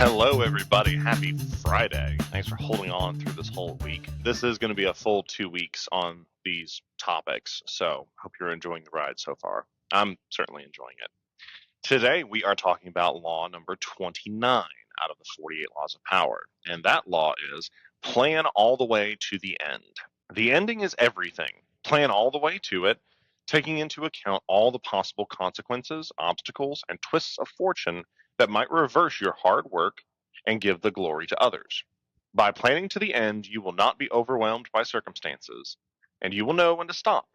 Hello, everybody. Happy Friday. Thanks for holding on through this whole week. This is going to be a full 2 weeks on these topics, so hope you're enjoying the ride so far. I'm certainly enjoying it. Today, we are talking about law number 29 out of the 48 laws of power, and that law is plan all the way to the end. The ending is everything. Plan all the way to it, taking into account all the possible consequences, obstacles, and twists of fortune that might reverse your hard work and give the glory to others. By planning to the end, you will not be overwhelmed by circumstances, and you will know when to stop.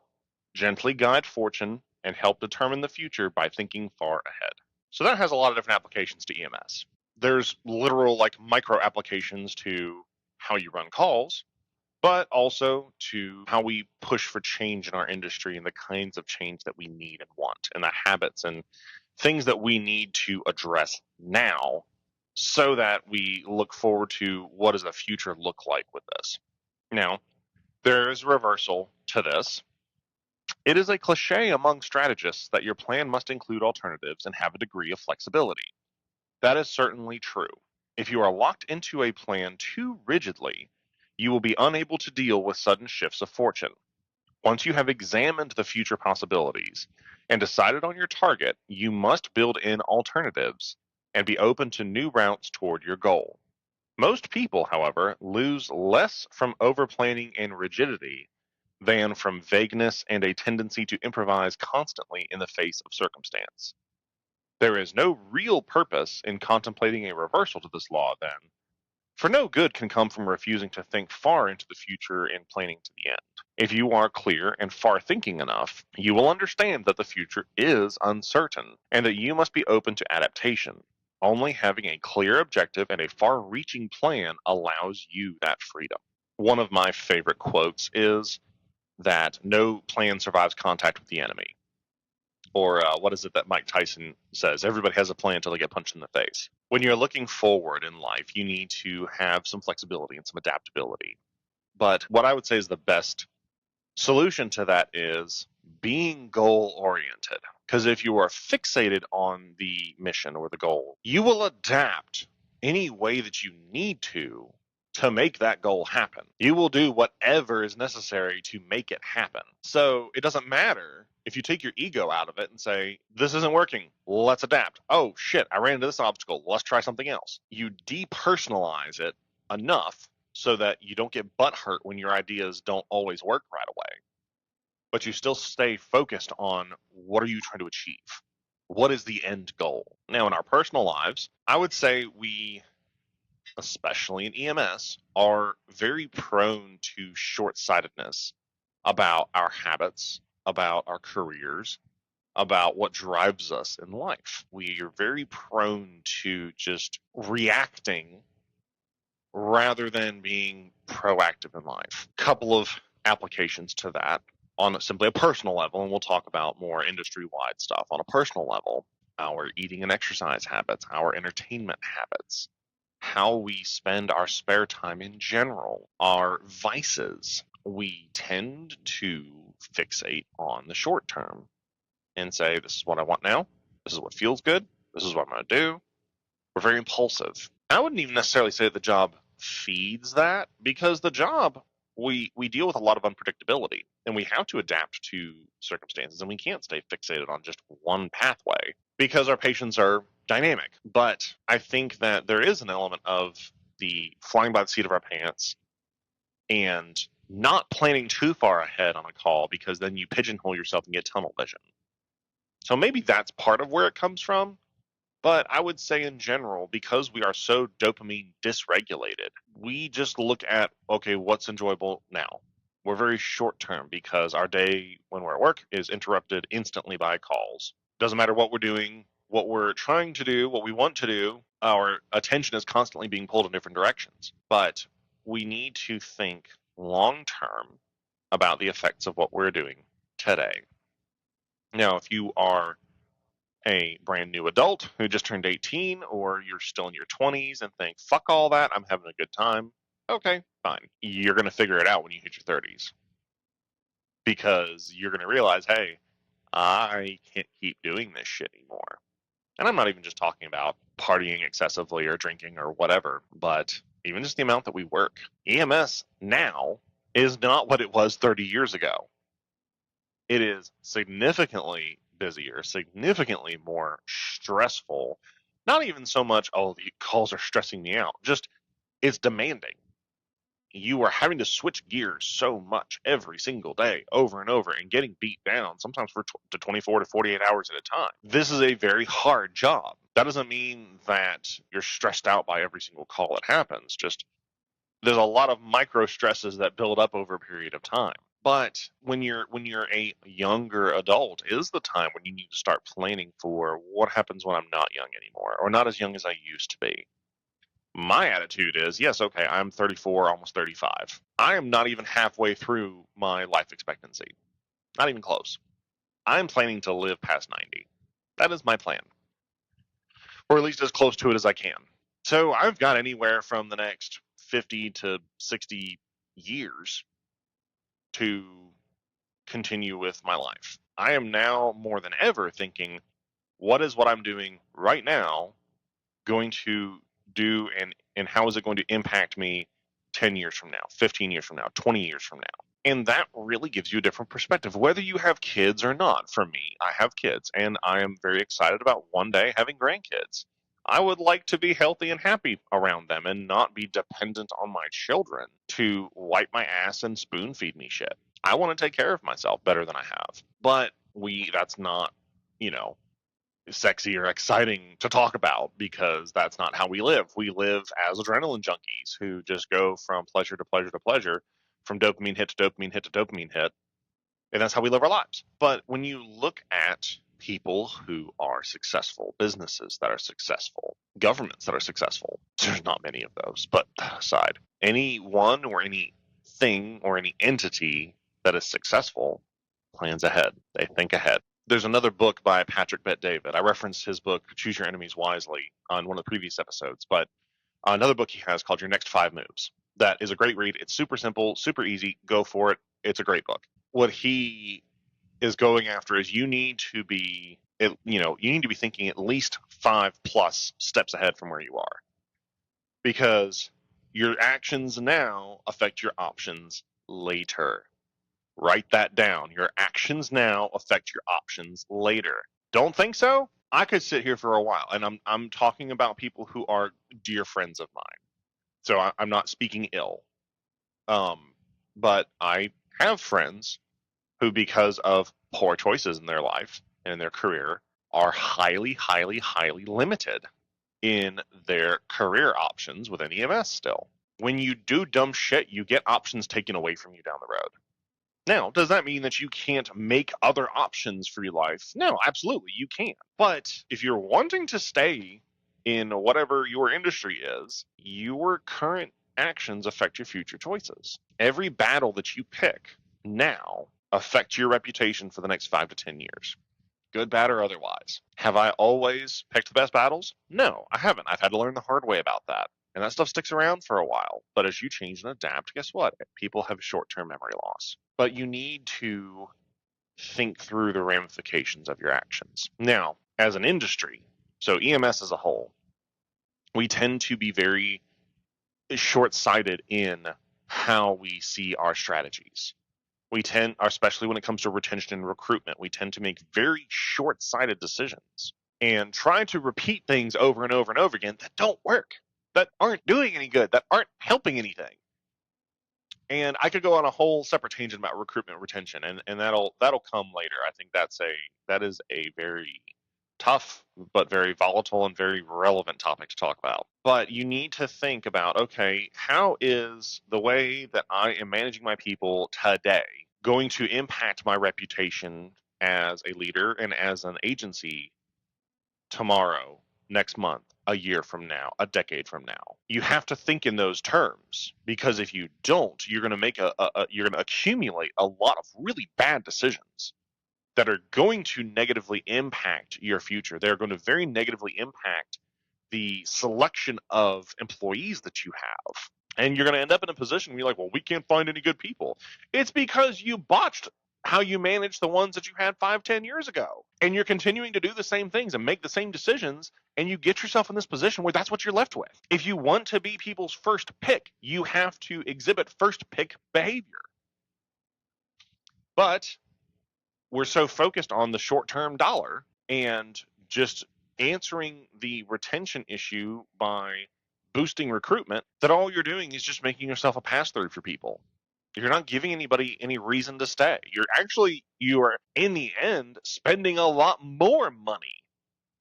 Gently guide fortune and help determine the future by thinking far ahead. So that has a lot of different applications to EMS. There's literal micro applications to how you run calls, but also to how we push for change in our industry and the kinds of change that we need and want, and the habits and things that we need to address now so that we look forward to what does the future look like with this. Now, there is a reversal to this. It is a cliche among strategists that your plan must include alternatives and have a degree of flexibility. That is certainly true. If you are locked into a plan too rigidly, you will be unable to deal with sudden shifts of fortune. Once you have examined the future possibilities and decided on your target, you must build in alternatives and be open to new routes toward your goal. Most people, however, lose less from overplanning and rigidity than from vagueness and a tendency to improvise constantly in the face of circumstance. There is no real purpose in contemplating a reversal to this law, then, for no good can come from refusing to think far into the future and planning to the end. If you are clear and far thinking enough, you will understand that the future is uncertain and that you must be open to adaptation. Only having a clear objective and a far reaching plan allows you that freedom. One of my favorite quotes is that no plan survives contact with the enemy. Or what is it that Mike Tyson says? Everybody has a plan until they get punched in the face. When you're looking forward in life, you need to have some flexibility and some adaptability. But what I would say is the best solution to that is being goal oriented. Because if you are fixated on the mission or the goal, you will adapt any way that you need to make that goal happen. You will do whatever is necessary to make it happen. So it doesn't matter if you take your ego out of it and say, this isn't working, let's adapt. Oh shit, I ran into this obstacle, let's try something else. You depersonalize it enough so that you don't get butthurt when your ideas don't always work right away. But you still stay focused on what are you trying to achieve? What is the end goal? Now, in our personal lives, I would say we, especially in EMS, are very prone to short-sightedness about our habits, about our careers, about what drives us in life. We are very prone to just reacting rather than being proactive in life. A couple of applications to that on simply a personal level, and we'll talk about more industry-wide stuff. On a personal level, our eating and exercise habits, our entertainment habits, how we spend our spare time in general, our vices. We tend to fixate on the short term and say, this is what I want now, this is what feels good, this is what I'm going to do. We're very impulsive. I wouldn't even necessarily say that the job feeds that, because the job, we deal with a lot of unpredictability, and we have to adapt to circumstances, and we can't stay fixated on just one pathway because our patients are dynamic. But I think that there is an element of the flying by the seat of our pants and not planning too far ahead on a call, because then you pigeonhole yourself and get tunnel vision. So maybe that's part of where it comes from. But I would say in general, because we are so dopamine dysregulated, we just look at, okay, what's enjoyable now? We're very short term because our day when we're at work is interrupted instantly by calls. Doesn't matter what we're doing, what we're trying to do, what we want to do, our attention is constantly being pulled in different directions. But we need to think long term about the effects of what we're doing today. Now, if you are a brand new adult who just turned 18, or you're still in your 20s and think, fuck all that, I'm having a good time, okay, fine. You're going to figure it out when you hit your 30s. Because you're going to realize, hey, I can't keep doing this shit anymore. And I'm not even just talking about partying excessively or drinking or whatever, but even just the amount that we work. EMS now is not what it was 30 years ago. It is significantly busier, significantly more stressful. Not even so much, oh, the calls are stressing me out. Just it's demanding. You are having to switch gears so much every single day, over and over, and getting beat down, sometimes for 24 to 48 hours at a time. This is a very hard job. That doesn't mean that you're stressed out by every single call that happens. Just there's a lot of micro stresses that build up over a period of time. But when you're a younger adult is the time when you need to start planning for what happens when I'm not young anymore, or not as young as I used to be. My attitude is, yes, okay, I'm 34, almost 35. I am not even halfway through my life expectancy. Not even close. I'm planning to live past 90. That is my plan. Or at least as close to it as I can. So I've got anywhere from the next 50 to 60 years to continue with my life. I am now more than ever thinking, what is what I'm doing right now going to do, and how is it going to impact me 10 years from now, 15 years from now, 20 years from now? And that really gives you a different perspective, whether you have kids or not. For me, I have kids, and I am very excited about one day having grandkids. I would like to be healthy and happy around them and not be dependent on my children to wipe my ass and spoon feed me shit. I want to take care of myself better than I have. But that's not, sexy or exciting to talk about, because that's not how we live. We live as adrenaline junkies who just go from pleasure to pleasure to pleasure, from dopamine hit to dopamine hit to dopamine hit. And that's how we live our lives. But when you look at people who are successful, businesses that are successful, governments that are successful, there's not many of those, but that aside, anyone or anything or any entity that is successful plans ahead. They think ahead. There's another book by Patrick Bet-David. I referenced his book, Choose Your Enemies Wisely, on one of the previous episodes, but another book he has called Your Next 5 Moves. That is a great read. It's super simple, super easy. Go for it. It's a great book. What he is going after is you need to be thinking at least 5+ steps ahead from where you are, because your actions now affect your options later. Write that down. Your actions now affect your options later. Don't think so? I could sit here for a while, and I'm talking about people who are dear friends of mine. So I'm not speaking ill. But I have friends who, because of poor choices in their life and in their career, are highly, highly, highly limited in their career options within EMS still. When you do dumb shit, you get options taken away from you down the road. Now, does that mean that you can't make other options for your life? No, absolutely, you can. But if you're wanting to stay in whatever your industry is, your current actions affect your future choices. Every battle that you pick now affects your reputation for the next 5 to 10 years. Good, bad, or otherwise. Have I always picked the best battles? No, I haven't. I've had to learn the hard way about that. And that stuff sticks around for a while. But as you change and adapt, guess what? People have short-term memory loss. But you need to think through the ramifications of your actions. Now, as an industry, so EMS as a whole, we tend to be very short-sighted in how we see our strategies. We tend, especially when it comes to retention and recruitment, we tend to make very short-sighted decisions and try to repeat things over and over and over again that don't work, that aren't doing any good, that aren't helping anything. And I could go on a whole separate tangent about recruitment retention, and that'll come later. I think that is a very tough but very volatile and very relevant topic to talk about. But you need to think about, okay, how is the way that I am managing my people today going to impact my reputation as a leader and as an agency tomorrow, next month, a year from now, a decade from now? You have to think in those terms, because if you don't, you're going to accumulate a lot of really bad decisions that are going to negatively impact your future. They're going to very negatively impact the selection of employees that you have. And you're going to end up in a position where you're like, well, we can't find any good people. It's because you botched how you managed the ones that you had 5-10 years ago. And you're continuing to do the same things and make the same decisions, and you get yourself in this position where that's what you're left with. If you want to be people's first pick, you have to exhibit first pick behavior. But we're so focused on the short-term dollar and just answering the retention issue by boosting recruitment that all you're doing is just making yourself a pass-through for people. You're not giving anybody any reason to stay. You are in the end spending a lot more money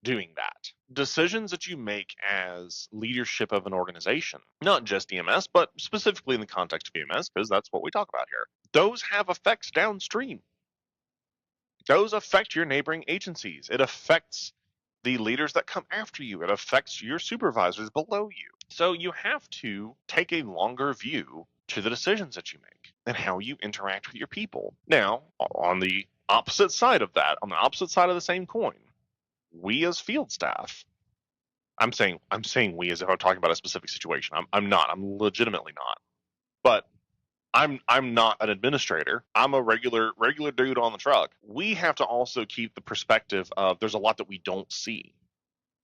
doing that. Decisions that you make as leadership of an organization, not just EMS, but specifically in the context of EMS, because that's what we talk about here, those have effects downstream. Those affect your neighboring agencies. It affects the leaders that come after you. It affects your supervisors below you. So you have to take a longer view to the decisions that you make and how you interact with your people. Now, on the opposite side of that, on the opposite side of the same coin, we as field staff, I'm saying we as if I'm talking about a specific situation. I'm not. I'm legitimately not. But I'm not an administrator. I'm a regular dude on the truck. We have to also keep the perspective of there's a lot that we don't see.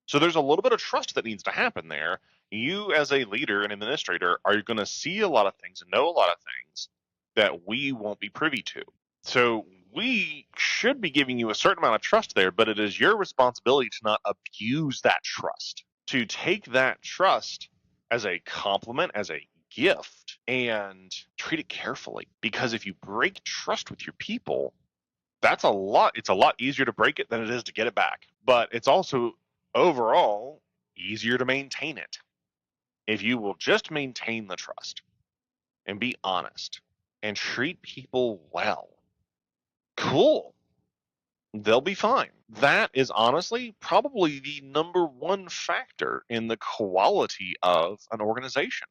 So there's a little bit of trust that needs to happen there. You as a leader and administrator are going to see a lot of things and know a lot of things that we won't be privy to. So we should be giving you a certain amount of trust there, but it is your responsibility to not abuse that trust, to take that trust as a compliment, as a gift, and treat it carefully. Because if you break trust with your people, it's a lot easier to break it than it is to get it back. But it's also overall easier to maintain it. If you will just maintain the trust and be honest and treat people well, cool, they'll be fine. That is honestly probably the number one factor in the quality of an organization,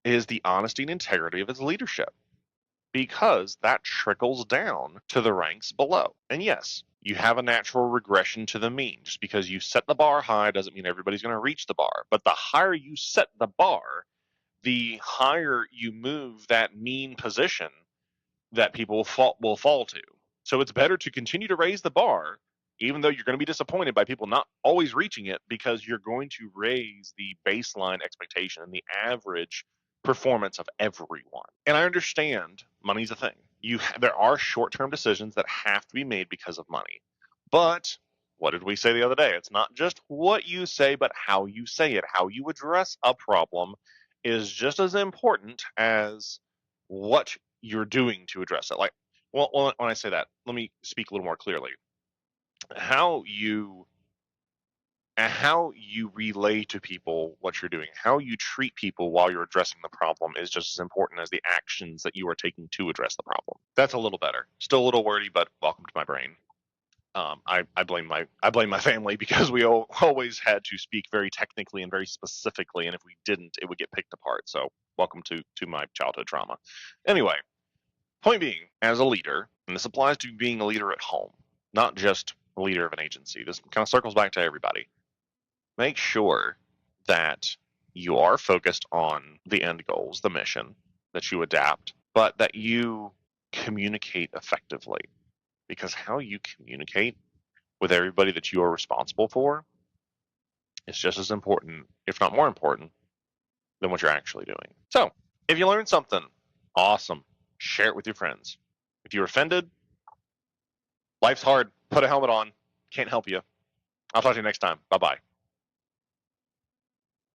is the honesty and integrity of its leadership, because that trickles down to the ranks below. And yes, you have a natural regression to the mean. Just because you set the bar high doesn't mean everybody's going to reach the bar. But the higher you set the bar, the higher you move that mean position that people will fall to. So it's better to continue to raise the bar, even though you're going to be disappointed by people not always reaching it, because you're going to raise the baseline expectation and the average performance of everyone. And I understand money's a thing. There are short-term decisions that have to be made because of money. But what did we say the other day? It's not just what you say, but how you say it. How you address a problem is just as important as what you're doing to address it. Like, well, when I say that, let me speak a little more clearly. How you relay to people what you're doing, how you treat people while you're addressing the problem, is just as important as the actions that you are taking to address the problem. That's a little better. Still a little wordy, but welcome to my brain. I blame my family, because we always had to speak very technically and very specifically, and if we didn't, it would get picked apart. So welcome to my childhood trauma. Anyway, point being, as a leader, and this applies to being a leader at home, not just a leader of an agency. This kind of circles back to everybody. Make sure that you are focused on the end goals, the mission, that you adapt, but that you communicate effectively. Because how you communicate with everybody that you are responsible for is just as important, if not more important, than what you're actually doing. So, if you learned something, awesome. Share it with your friends. If you're offended, life's hard. Put a helmet on. Can't help you. I'll talk to you next time. Bye-bye.